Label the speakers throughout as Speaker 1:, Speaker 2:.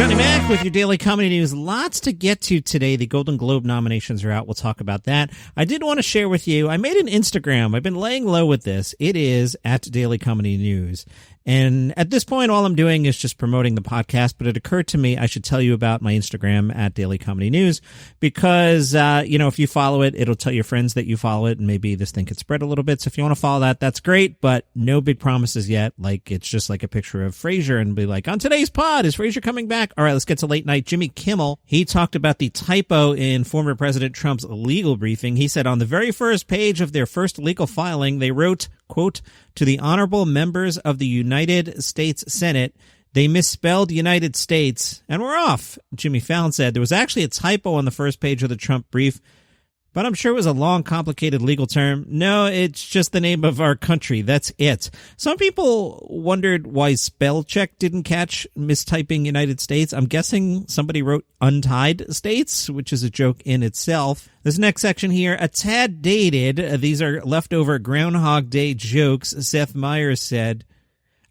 Speaker 1: Johnny Mac with your daily comedy news. Lots to get to today. The Golden Globe nominations are out. We'll talk about that. I did want to share with you, I made an Instagram. I've been laying low with this. It is at Daily Comedy News. And at this point, all I'm doing is just promoting the podcast, but it occurred to me I should tell you about my Instagram at Daily Comedy News because, if you follow it, it'll tell your friends that you follow it, and maybe this thing could spread a little bit. So if you want to follow that, that's great, but no big promises yet. Like, it's just like a picture of Frasier and be like, on today's pod, is Frasier coming back? All right, let's get to late night. Jimmy Kimmel, he talked about the typo in former President Trump's legal briefing. He said on the very first page of their first legal filing, they wrote, quote, to the honorable members of the United States Senate, they misspelled United States and we're off. Jimmy Fallon said there was actually a typo on the first page of the Trump brief, but I'm sure it was a long, complicated legal term. No, it's just the name of our country. That's it. Some people wondered why spell check didn't catch mistyping United States. I'm guessing somebody wrote untied states, which is a joke in itself. This next section here, a tad dated. These are leftover Groundhog Day jokes. Seth Meyers said,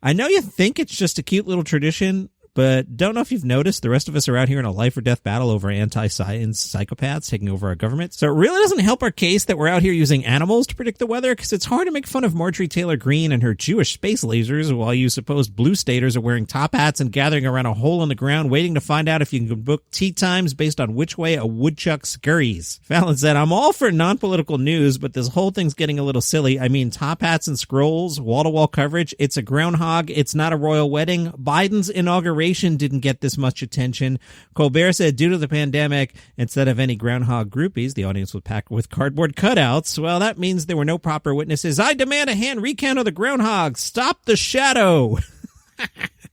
Speaker 1: I know you think it's just a cute little tradition, but don't know if you've noticed the rest of us are out here in a life or death battle over anti-science psychopaths taking over our government. So it really doesn't help our case that we're out here using animals to predict the weather, because it's hard to make fun of Marjorie Taylor Greene and her Jewish space lasers while you supposed blue staters are wearing top hats and gathering around a hole in the ground waiting to find out if you can book tea times based on which way a woodchuck scurries. Fallon said, I'm all for non-political news, but this whole thing's getting a little silly. I mean, top hats and scrolls, wall-to-wall coverage. It's a groundhog. It's not a royal wedding. Biden's inauguration didn't get this much attention. Colbert said due to the pandemic, instead of any groundhog groupies, the audience was packed with cardboard cutouts. Well, that means there were no proper witnesses. I demand a hand recount of the groundhog. Stop the shadow.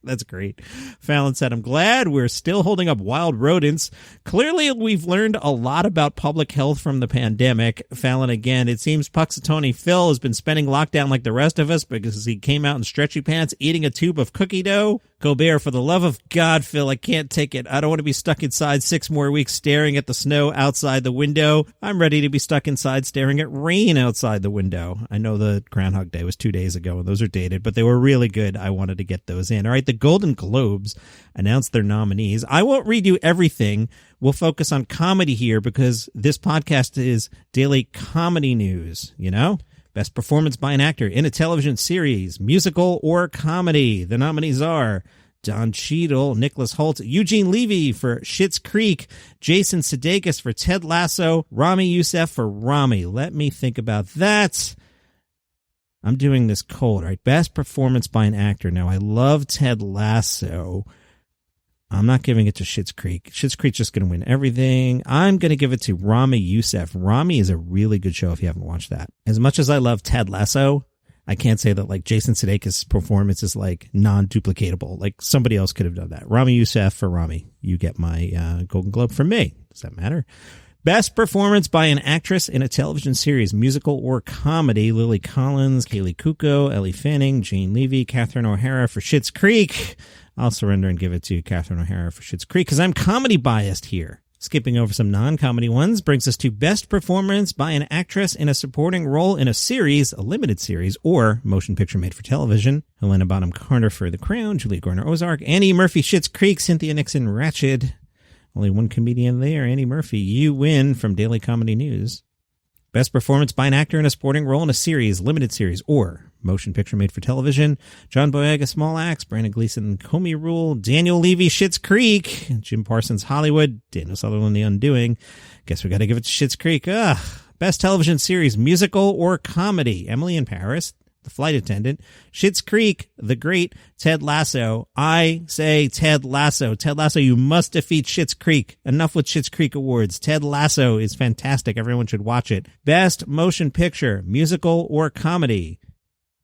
Speaker 1: That's great. Fallon said, I'm glad we're still holding up wild rodents. Clearly, we've learned a lot about public health from the pandemic. Fallon again, it seems Puxatawny Phil has been spending lockdown like the rest of us because he came out in stretchy pants eating a tube of cookie dough. Colbert, for the love of God, Phil, I can't take it. I don't want to be stuck inside 6 more weeks staring at the snow outside the window. I'm ready to be stuck inside staring at rain outside the window. I know the Groundhog Day was 2 days ago and those are dated, but they were really good. I wanted to get those in. All right, the Golden Globes announced their nominees. I won't read you everything. We'll focus on comedy here because this podcast is daily comedy news, you know? Best performance by an actor in a television series, musical, or comedy. The nominees are Don Cheadle, Nicholas Hoult, Eugene Levy for Schitt's Creek, Jason Sudekis for Ted Lasso, Ramy Youssef for Ramy. Let me think about that. I'm doing this cold, right? Best performance by an actor. Now, I love Ted Lasso. I'm not giving it to Schitt's Creek. Schitt's Creek's just going to win everything. I'm going to give it to Ramy Youssef. Ramy is a really good show if you haven't watched that. As much as I love Ted Lasso, I can't say that like Jason Sudeikis' performance is like non-duplicatable. Like somebody else could have done that. Ramy Youssef for Ramy. You get my Golden Globe from me. Does that matter? Best performance by an actress in a television series, musical or comedy. Lily Collins, Kaley Cuoco, Elle Fanning, Jane Levy, Catherine O'Hara for Schitt's Creek. I'll surrender and give it to Catherine O'Hara for Schitt's Creek because I'm comedy biased here. Skipping over some non-comedy ones brings us to best performance by an actress in a supporting role in a series, a limited series, or motion picture made for television. Helena Bonham Carter for The Crown, Julia Garner Ozark, Annie Murphy Schitt's Creek, Cynthia Nixon Ratched. Only one comedian there, Annie Murphy. You win from Daily Comedy News. Best performance by an actor in a supporting role in a series, limited series, or motion picture made for television. John Boyega, Small Axe, Brandon Gleeson, Comey Rule, Daniel Levy, Schitt's Creek, Jim Parsons, Hollywood, Daniel Sutherland, The Undoing. Guess we got to give it to Schitt's Creek. Best television series, musical or comedy. Emily in Paris, The Flight Attendant, Schitt's Creek, The Great, Ted Lasso. I say Ted Lasso. Ted Lasso, you must defeat Schitt's Creek. Enough with Schitt's Creek awards. Ted Lasso is fantastic. Everyone should watch it. Best motion picture, musical or comedy.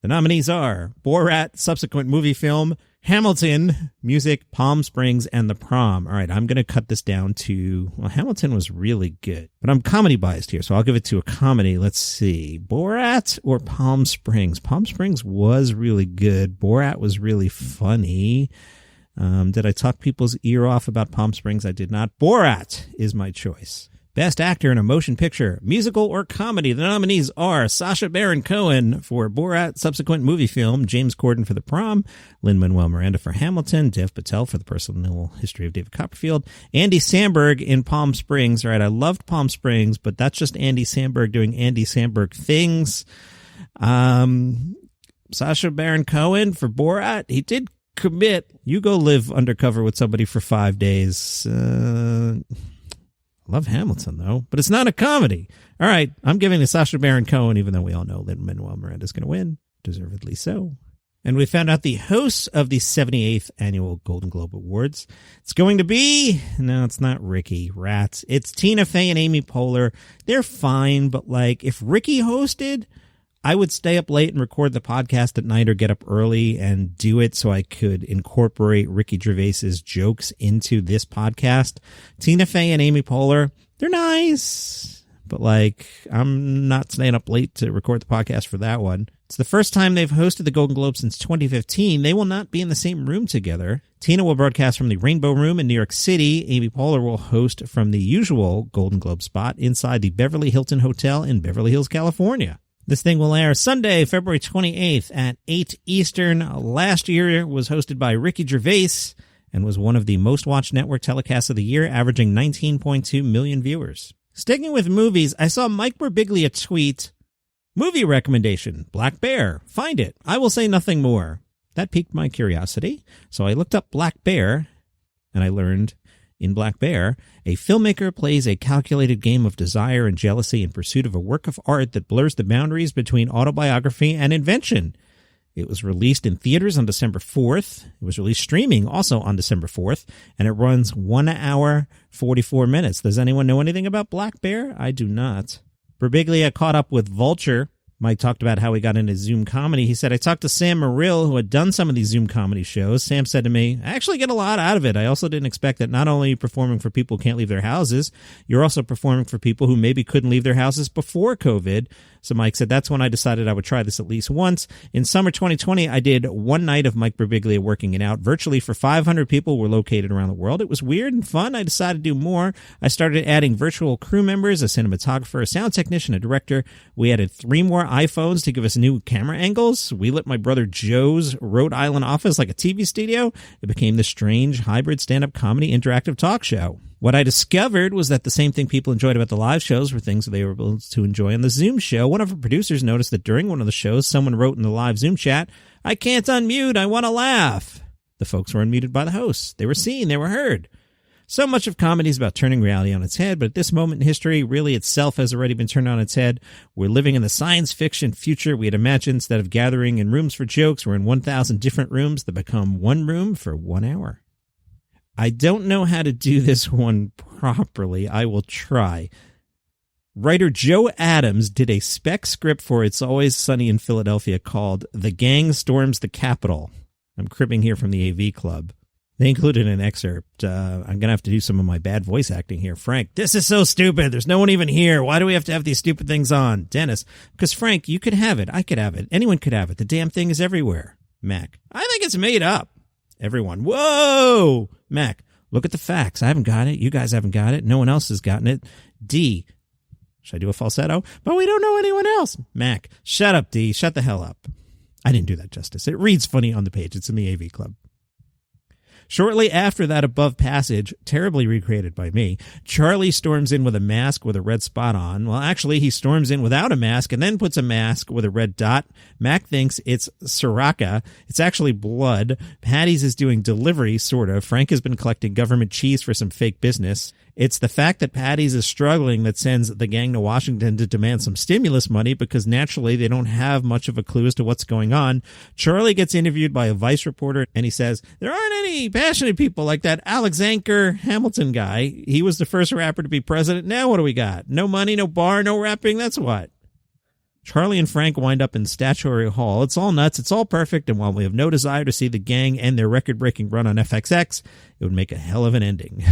Speaker 1: The nominees are Borat, subsequent movie film, Hamilton, music, Palm Springs, and The Prom. All right, I'm going to cut this down to, well, Hamilton was really good, but I'm comedy biased here, so I'll give it to a comedy. Let's see, Borat or Palm Springs? Palm Springs was really good. Borat was really funny. Did I talk people's ear off about Palm Springs? I did not. Borat is my choice. Best Actor in a Motion Picture, Musical or Comedy. The nominees are Sacha Baron Cohen for Borat subsequent movie film, James Corden for The Prom, Lin-Manuel Miranda for Hamilton, Dev Patel for The Personal History of David Copperfield, Andy Samberg in Palm Springs. All right, I loved Palm Springs, but that's just Andy Samberg doing Andy Samberg things. Sacha Baron Cohen for Borat. He did commit. You go live undercover with somebody for 5 days. Love Hamilton, though, but it's not a comedy. All right, I'm giving to Sacha Baron Cohen, even though we all know Lin-Manuel Miranda's going to win, deservedly so. And we found out the hosts of the 78th Annual Golden Globe Awards. It's going to be, no, it's not Ricky, rats. It's Tina Fey and Amy Poehler. They're fine, but like, if Ricky hosted, I would stay up late and record the podcast at night or get up early and do it so I could incorporate Ricky Gervais's jokes into this podcast. Tina Fey and Amy Poehler, they're nice, but like, I'm not staying up late to record the podcast for that one. It's the first time they've hosted the Golden Globe since 2015. They will not be in the same room together. Tina will broadcast from the Rainbow Room in New York City. Amy Poehler will host from the usual Golden Globe spot inside the Beverly Hilton Hotel in Beverly Hills, California. This thing will air Sunday, February 28th at 8 Eastern. Last year was hosted by Ricky Gervais and was one of the most watched network telecasts of the year, averaging 19.2 million viewers. Sticking with movies, I saw Mike Birbiglia tweet, movie recommendation, Black Bear. Find it. I will say nothing more. That piqued my curiosity, so I looked up Black Bear, and I learned in Black Bear, a filmmaker plays a calculated game of desire and jealousy in pursuit of a work of art that blurs the boundaries between autobiography and invention. It was released in theaters on December 4th. It was released streaming also on December 4th, and it runs 1 hour, 44 minutes. Does anyone know anything about Black Bear? I do not. Birbiglia caught up with Vulture. Mike talked about how he got into Zoom comedy. He said, I talked to Sam Morrill, who had done some of these Zoom comedy shows. Sam said to me, I actually get a lot out of it. I also didn't expect that not only are you performing for people who can't leave their houses, you're also performing for people who maybe couldn't leave their houses before COVID. So Mike said, that's when I decided I would try this at least once. In summer 2020, I did one night of Mike Birbiglia working it out virtually for 500 people who were located around the world. It was weird and fun. I decided to do more. I started adding virtual crew members, a cinematographer, a sound technician, a director. We added 3 more iPhones to give us new camera angles. We lit my brother Joe's Rhode Island office like a TV studio. It became this strange hybrid stand-up comedy interactive talk show. What I discovered was that the same thing people enjoyed about the live shows were things they were able to enjoy on the Zoom show. One of our producers noticed that during one of the shows, someone wrote in the live Zoom chat, I can't unmute, I want to laugh. The folks were unmuted by the hosts. They were seen, they were heard. So much of comedy is about turning reality on its head, but at this moment in history, really itself has already been turned on its head. We're living in the science fiction future we had imagined. Instead of gathering in rooms for jokes, we're in 1,000 different rooms that become one room for 1 hour. I don't know how to do this one properly. I will try. Writer Joe Adams did a spec script for It's Always Sunny in Philadelphia called The Gang Storms the Capitol. I'm cribbing here from the AV Club. They included an excerpt. I'm going to have to do some of my bad voice acting here. Frank, this is so stupid. There's no one even here. Why do we have to have these stupid things on? Dennis, because Frank, you could have it. I could have it. Anyone could have it. The damn thing is everywhere. Mac, I think it's made up. Everyone, whoa! Mac, look at the facts. I haven't got it. You guys haven't got it. No one else has gotten it. D, should I do a falsetto? But we don't know anyone else. Mac, shut up, D. Shut the hell up. I didn't do that justice. It reads funny on the page. It's in the AV Club. Shortly after that above passage, terribly recreated by me, Charlie storms in with a mask with a red spot on. Well, actually, he storms in without a mask and then puts a mask with a red dot. Mac thinks it's Sriracha. It's actually blood. Patty's is doing delivery, sort of. Frank has been collecting government cheese for some fake business. It's the fact that Patty's is struggling that sends the gang to Washington to demand some stimulus money because naturally they don't have much of a clue as to what's going on. Charlie gets interviewed by a Vice reporter and he says, there aren't any passionate people like that Alex Anchor Hamilton guy. He was the first rapper to be president. Now what do we got? No money, no bar, no rapping. That's what. Charlie and Frank wind up in Statuary Hall. It's all nuts. It's all perfect. And while we have no desire to see the gang end their record-breaking run on FXX, it would make a hell of an ending.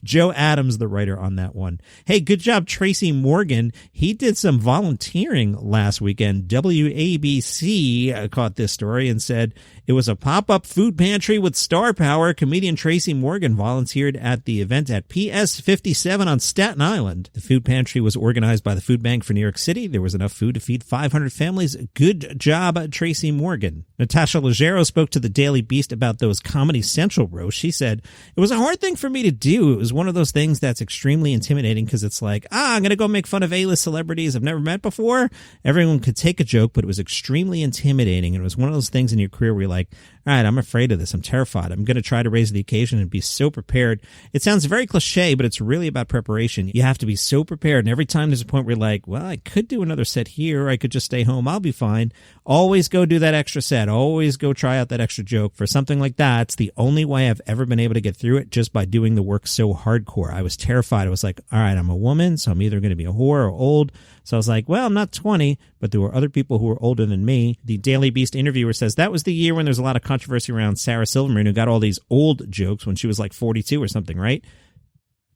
Speaker 1: Joe Adams, the writer on that one. Hey, good job, Tracy Morgan. He did some volunteering last weekend. WABC caught this story and said, It was a pop-up food pantry with star power. Comedian Tracy Morgan volunteered at the event at PS 57 on Staten Island. The food pantry was organized by the Food Bank for New York City. There was enough food to feed 500 families. Good job, Tracy Morgan. Natasha Leggero spoke to the Daily Beast about those Comedy Central roasts. She said, it was a hard thing for me to do. It was one of those things that's extremely intimidating because it's like, I'm going to go make fun of A-list celebrities I've never met before. Everyone could take a joke, but it was extremely intimidating. And it was one of those things in your career where you're like, all right, I'm afraid of this. I'm terrified. I'm going to try to raise the occasion and be so prepared. It sounds very cliche, but it's really about preparation. You have to be so prepared. And every time there's a point where you're like, well, I could do another set here. Or I could just stay home. I'll be fine. Always go do that extra set. Always go try out that extra joke. For something like that, it's the only way I've ever been able to get through it, just by doing the work so hardcore. I was terrified. I was like, all right, I'm a woman, so I'm either going to be a whore or old. So I was like, well, I'm not 20, but there were other people who were older than me. The Daily Beast interviewer says that was the year when there was a lot of controversy around Sarah Silverman, who got all these old jokes when she was like 42 or something, right?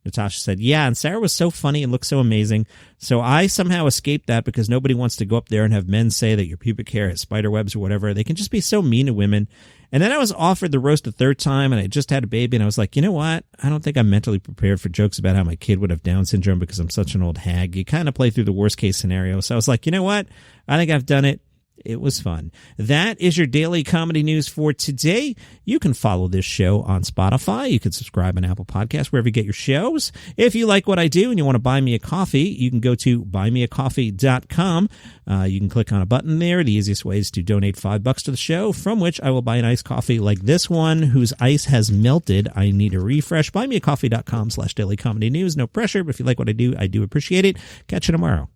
Speaker 1: Natasha said, yeah, and Sarah was so funny and looked so amazing. So I somehow escaped that because nobody wants to go up there and have men say that your pubic hair has spider webs or whatever. They can just be so mean to women. And then I was offered the roast a third time, and I just had a baby, and I was like, you know what? I don't think I'm mentally prepared for jokes about how my kid would have Down syndrome because I'm such an old hag. You kind of play through the worst case scenario. So I was like, you know what? I think I've done it. It was fun. That is your daily comedy news for today. You can follow this show on Spotify. You can subscribe on Apple Podcasts, wherever you get your shows. If you like what I do and you want to buy me a coffee, you can go to buymeacoffee.com. You can click on a button there. The easiest way is to donate $5 to the show, from which I will buy an iced coffee like this one, whose ice has melted. I need a refresh. Buymeacoffee.com/dailycomedynews. No pressure, but if you like what I do appreciate it. Catch you tomorrow.